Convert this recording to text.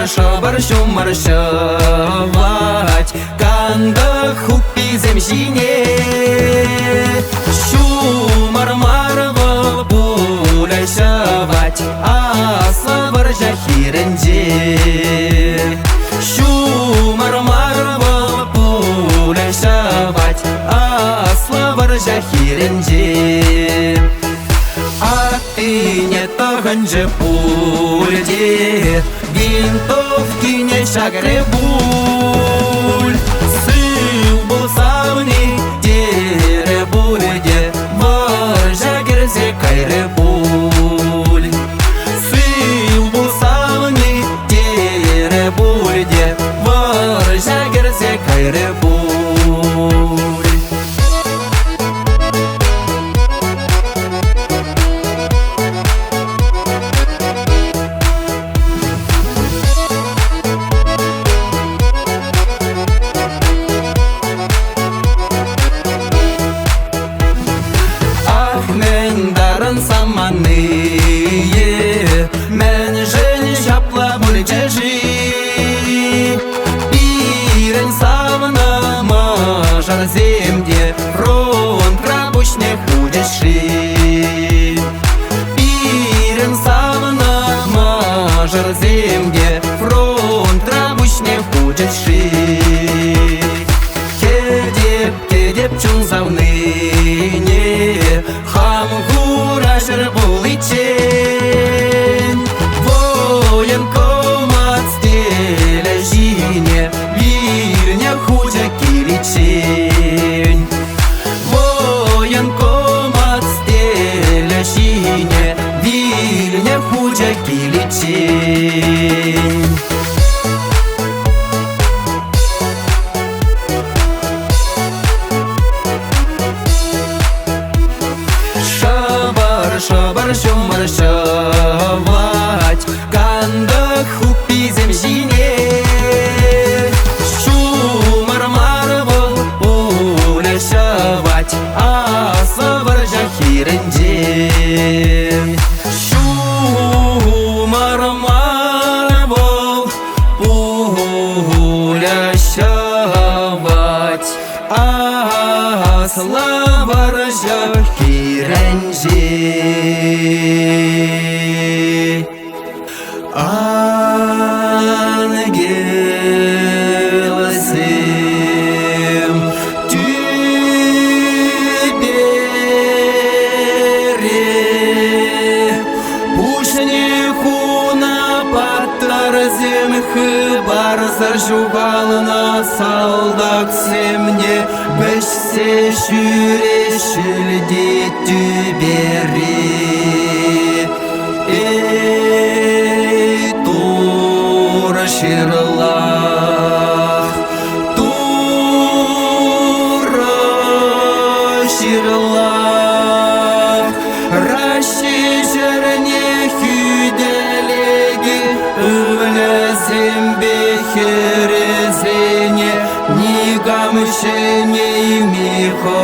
шабар шумар шавать, канда хупи земжине. Шумар марва пуля шавать, аслабар жахиренже. Шумар марва пуля шавать, аслабар жахиренже. А ты не таханже пульде, винтовки не шагребуль. Сыл был савни, дере бульде, варжа герзе кайребуль. Сыл был савни, дере бульде, варжа герзе кайребуль. Саманные, мен жен шапла мульчежи. Ирен савна мажар земде, фронт рабочне худеши. Ирен савна мажар земде, фронт рабочне худеши. Кедеп чун завныне, хам гурашер буличен. Военкомат стеля жине, вирня худя киличен. Военкомат стеля жине, вирня худя киличен. Шабар шумар шавать, канда хупи земжине. Шумар марвал пуля шавать, аслабар жахиренже. Шумар марвал пуля шавать, аслабар жахиренже. Ангел всем тебе пусть не хуна патарзем хыбар зажугал на солдат семне, без все шюрешил детюбери. Эй, тура ширлах, тура ширлах, рашишерне хюделеги, влезем бехерезене, нигам шеней михо.